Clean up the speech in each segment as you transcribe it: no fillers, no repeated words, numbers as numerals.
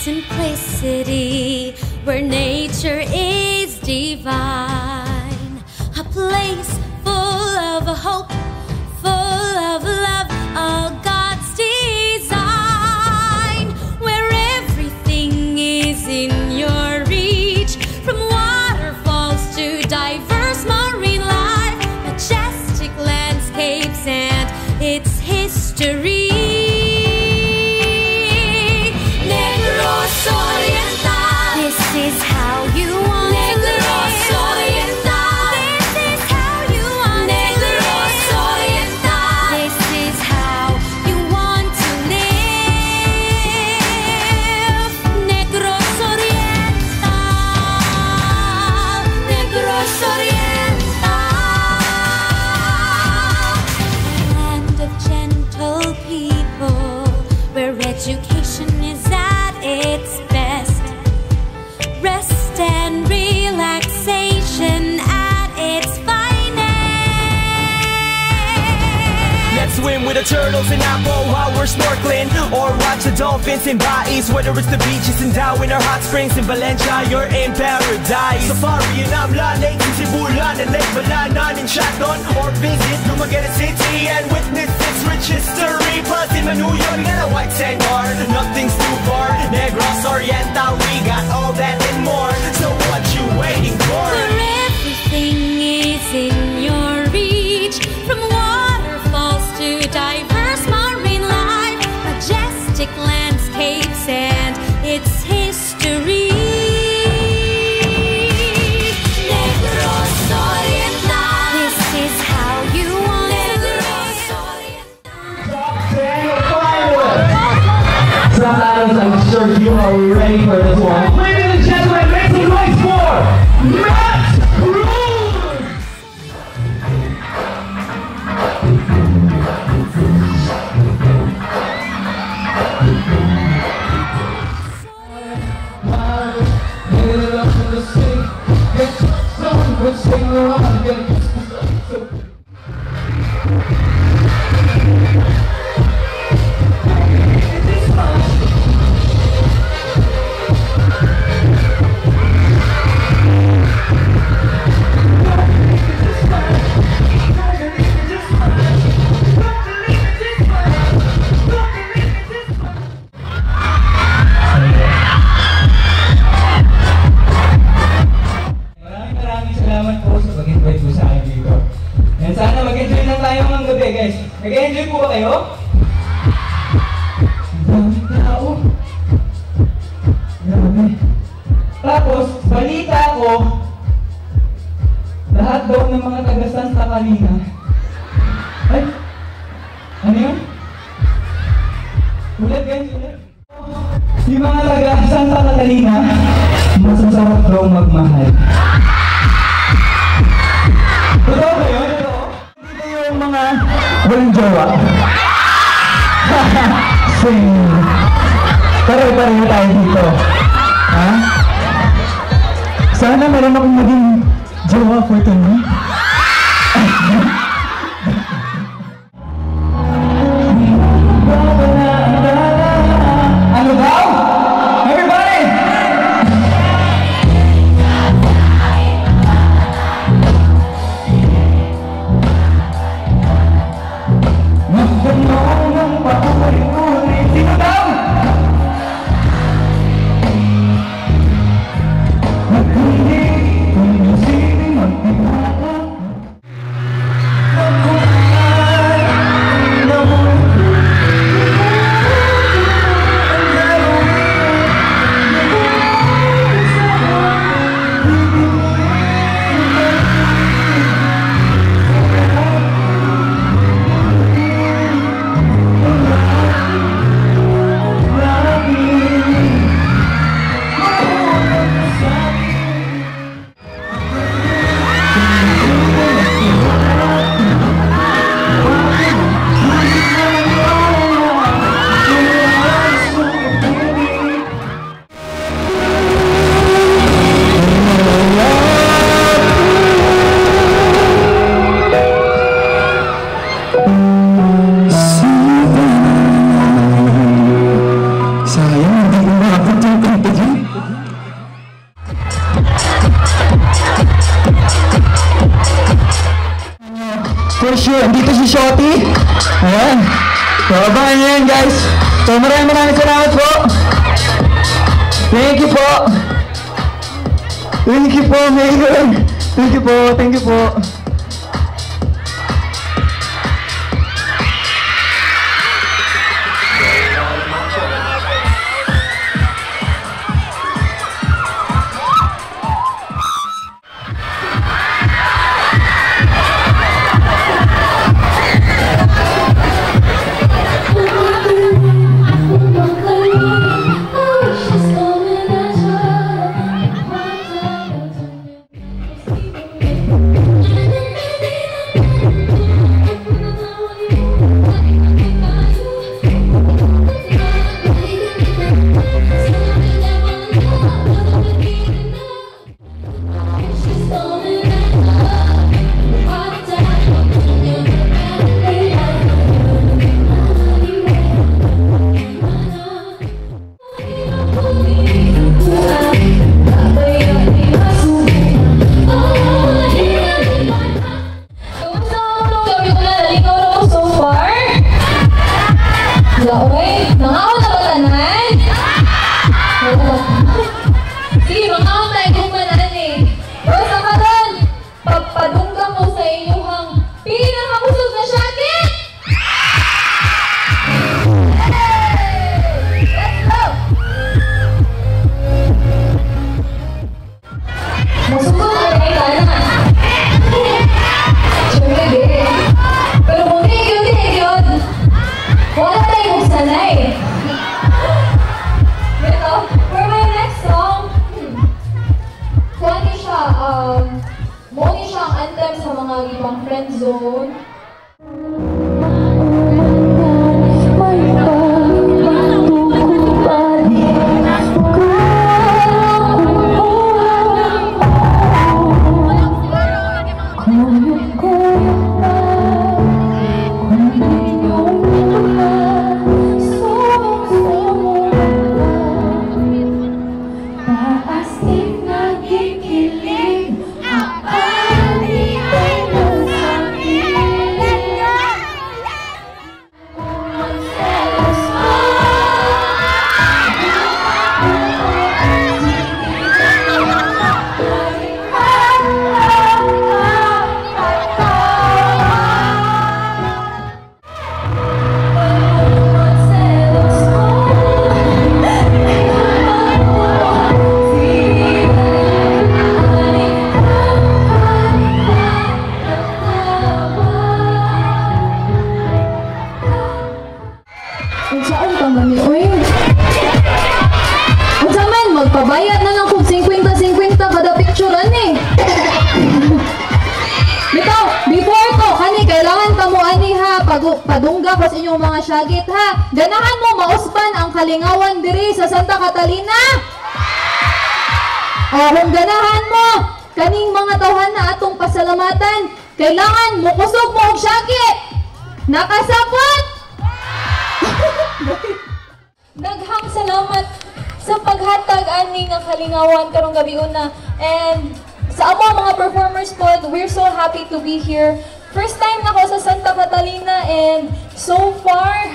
simplicity, where nature is divine. A place full of hope, full of love, a God's design, where everything is in your reach, from waterfalls to diverse marine life, majestic landscapes and its history. This is how you want to live. This is how you want to live. This is how you want to live. Negros Oriental, Negros Oriental. Land of gentle people, where education is at its best. Rest and relaxation at its finest. Let's swim with the turtles in Apple while we're snorkeling, or watch the dolphins in Bais. Whether it's the beaches in Darwin or hot springs in Valencia, you're in paradise. Safari in Amla, Lake in Sibulan and Lake Balanan in Shaton, or visit Dumaguete City and witness its rich history. Plus in Manuyo, we got a white sand bar. Nothing's too far. Negros Oriental, we got all that and more. So what you waiting for? Where everything is in your reach, from waterfalls to diverse marine life, majestic landscapes and its history. Negros Oriental. This is how you want to live. Sometimes I'm sure you are ready for this one. Ladies and gentlemen, make some noise for Matt Cruz! Salamat po sa pag-invite po sa akin dito. And sana mag-enjoy lang tayo ng gabi, guys. Nag-enjoy po ba kayo? Ang daming tao. Grabe. Tapos, balita ko, lahat daw ng mga taga-Santa Catalina. Ay! Ano yun? Ulit, guys, ulit. Yung mga taga-Santa Catalina, masasarap daw magmahal. Totoo ba yun? Dito yung mga walang jowa. Sing. Pare-pareho tayo dito. Ha? Sana meron akong maging jowa for tonight. Ano daw? Everybody! Magdanaw ng paulit-ulit. Sino daw? Magkulit, kung yung sining magtiwala. for sure. Andito si Shotty. Ayan. So, abangan nyo yan, guys. So, maraming salamat po. Thank you po. Thank you po, Mayor. Thank you po. Thank you po. Magpabayad na lang kung 50-50 kada picturean eh. Bitaw, before ko, kani kailangan ka mo ani ha, padungga pa sa inyong mga syagit ha. Ganahan mo mauspan ang kalingawan diri sa Santa Catalina. O kung ganahan mo, kaning mga tawhan na atong pasalamatan, kailangan mo kusog mo og syagit. Nakasabot! Daghang salamat sa paghatag ani nga kalingawan karong gabi una, and sa amo mga performers po, we're so happy to be here. First time na ko sa Santa Catalina, and so far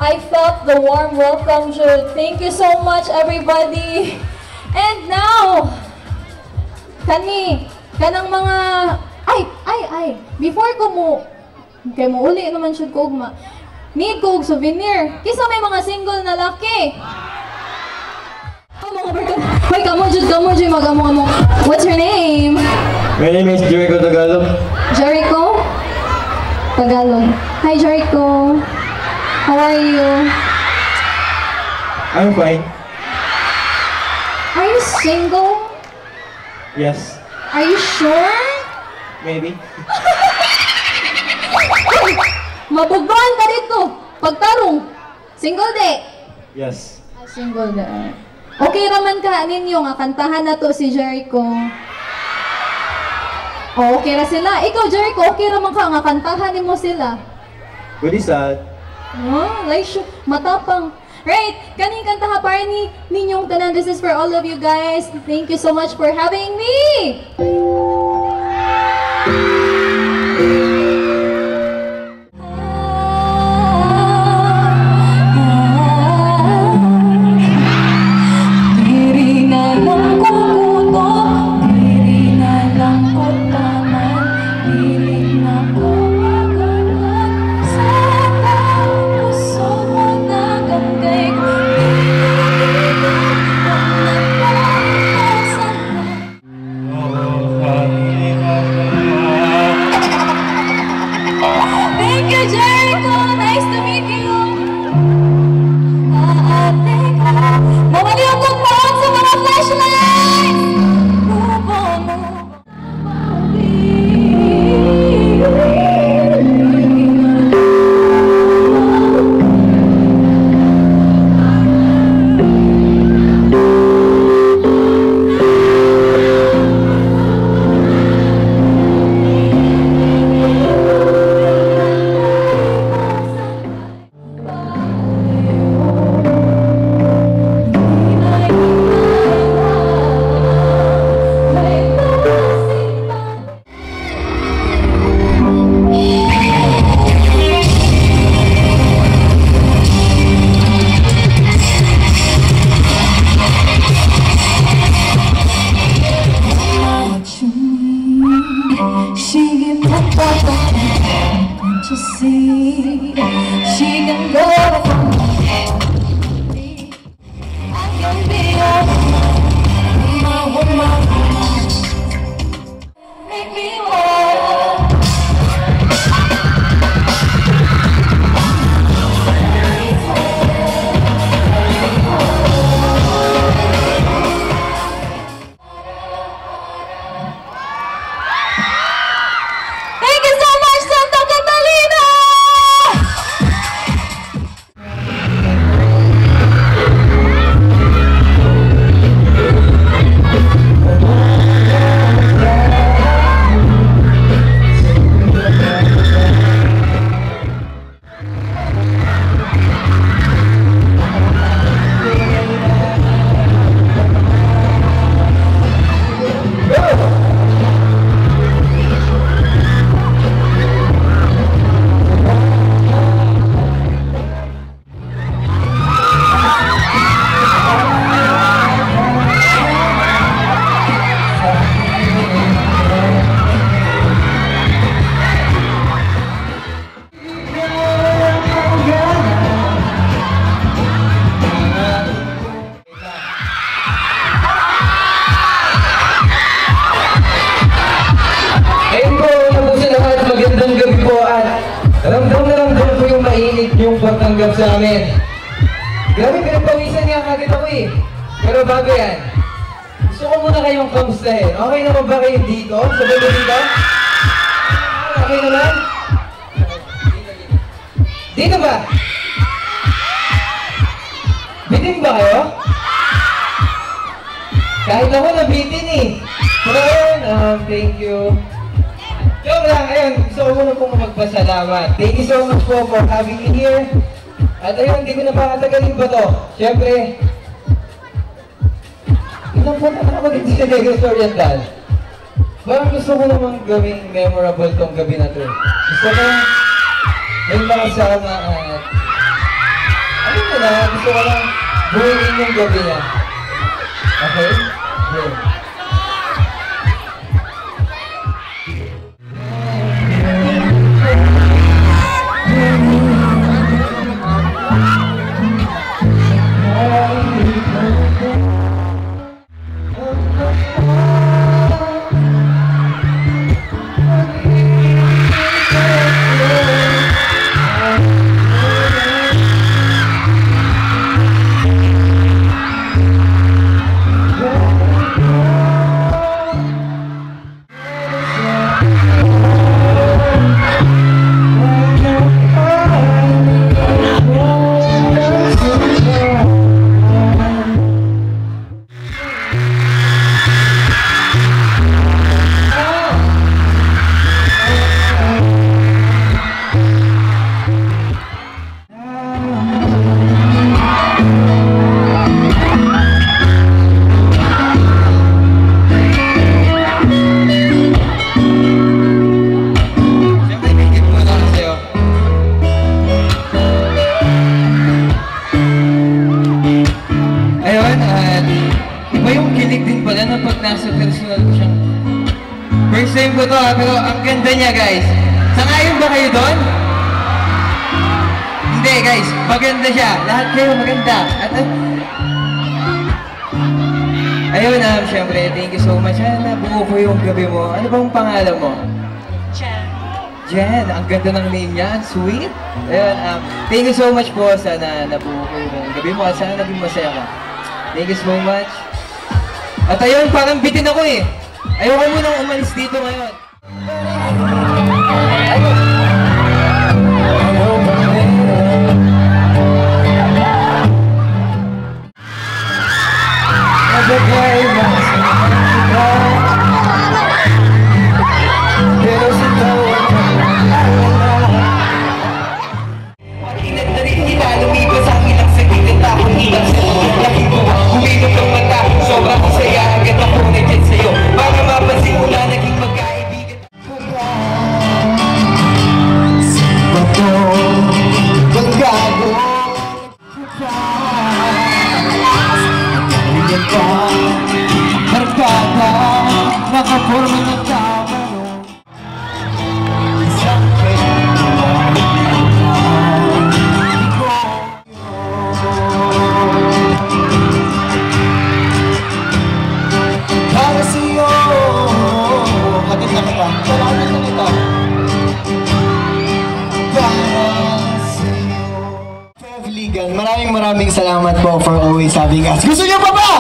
I felt the warm welcome, Jude. Thank you so much everybody. And now kanang mga before ko mo kay mo uli naman should ko ugma, need ko og souvenir kisa may mga single na laki. Wait, kamo Jud, magamo. What's your name? My name is Jericho Tagalog. Jericho Tagalog. Hi Jericho. How are you? I'm fine. Are you single? Yes. Are you sure? Maybe. Mabugbuhan ka dito. Pagtarong. Single day. Yes. Single day. Okay raman ka ninyo nga kantahan na to si Jericho. Oh, okay ra sila. Ikaw Jericho, okay raman ka nga kantahan nimo sila. Good sad. Oh, like matapang. Right, kaning kantaha para ninyong tanan. This is for all of you guys. Thank you so much for having me. see she can go from me. I can be your woman. Make me wild. Thank you so much, Santa Catalina! Magandang gabi po at ramdam na ramdam ko yung mainit yung pagtanggap sa amin. Grabe, pinagpawisan nga kagad ako eh. Pero bago yan, gusto ko muna kayong kamustahin. Okay naman ba kayo dito? Sabay mo dito? Okay naman? Dito ba? Bitin ba kayo? Kahit ako nabitin eh. Pero ayun, thank you. Joke lang, ayun, gusto ko muna pong magpasalamat. Thank you so much po for having me here. At ayun, hindi ko na pakatagalin ba to? Siyempre, ilang po na nakapagiging sa Negros Oriental. Parang gusto ko namang gawing memorable tong gabi na to. Gusto ko may makasama at ayun mo na, gusto ko lang buuin yung gabi niya. Okay? Yeah. First time ko to pero ang ganda niya guys. Sangayon ba kayo doon? Hindi guys, maganda siya. Lahat kayo maganda. At ayun syempre, thank you so much. Nabuo ko yung gabi mo. Ano bang pangalan mo? Jen. Jen, ang ganda ng name niya. Sweet. Ayun, thank you so much po. Sana nabuo ko yung gabi mo at sana naging masaya ka. Thank you so much. At ayun, parang bitin ako eh. Ayoko munang umalis dito ngayon. Sobrang saya agad ako na dyan sa'yo. Para mapasimula naging magkaibigan. maraming salamat po for always having us. Gusto niyo pa ba?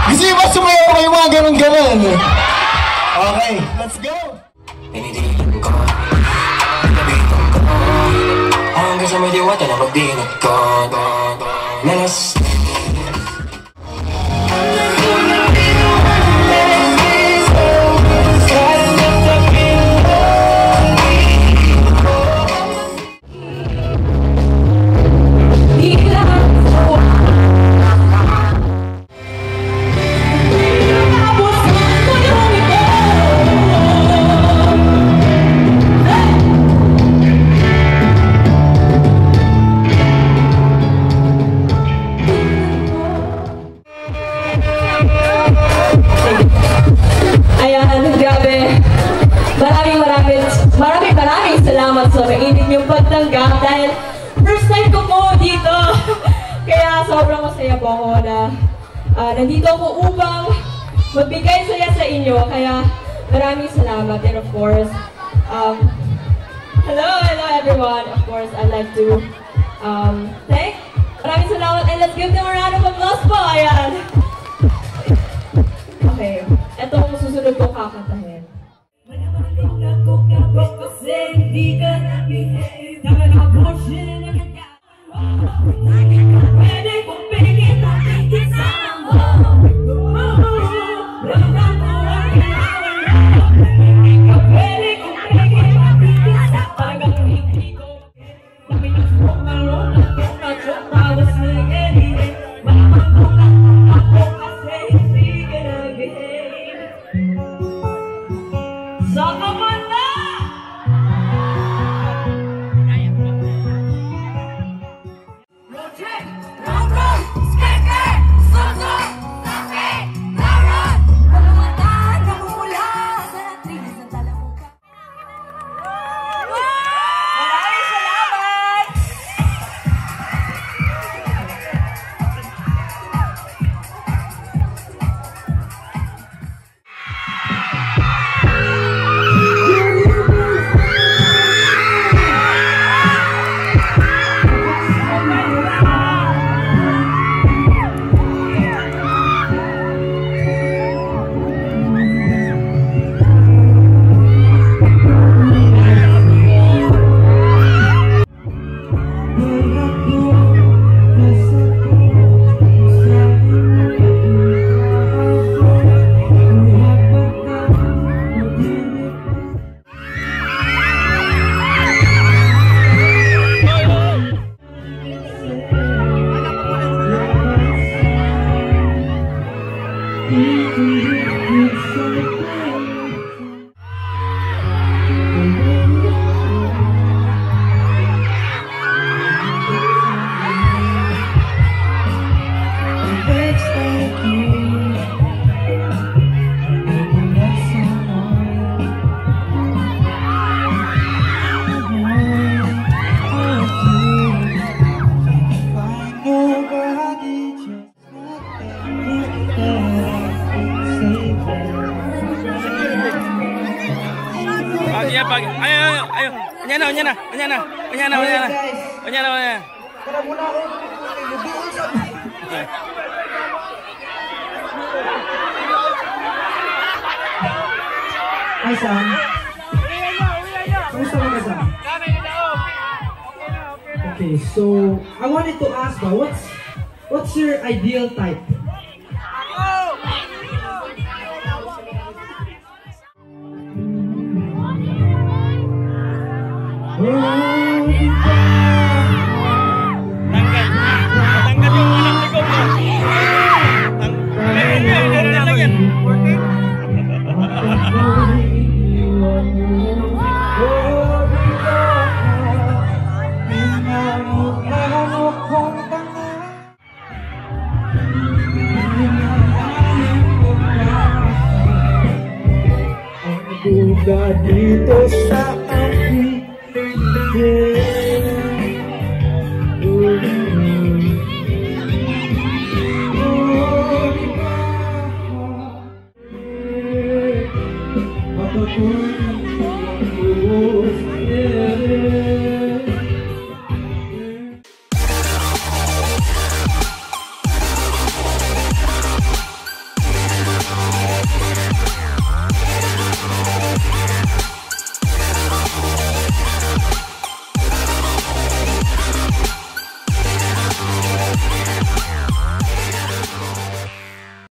Gusto niyo ba sumayaw kayo mga ganun-ganun? Okay, let's go! Pinitilan ko, pinabitan ko, hanggang sa may diwata na magdinat ko. Melas maraming salamat sa mainit niyong pagtanggap dahil first time ko po dito. Kaya sobrang masaya po ako na nandito ako upang magbigay saya sa inyo. Kaya maraming salamat. And of course, hello everyone. Of course, I'd like to thank. Maraming salamat and let's give them a round of applause po. Ayan. Okay, ito ang susunod kong kakantahin. Kasi hindi ka na-behave dahil naka-portion na pwede kong pingin na pingin sa mo. Ramdam ko ang kailangan mo. Pwede kong pingin na pingin sa talagang hindi ko dami ng smoke na roon na choke tawas na ganyan. Malaman ko lang ako kasi hindi ka na-behave. Saka man na! Hi, Sam. Kamusta ka, Sam? Okay, so I wanted to ask, what's your ideal type? Dito sa aking bibig.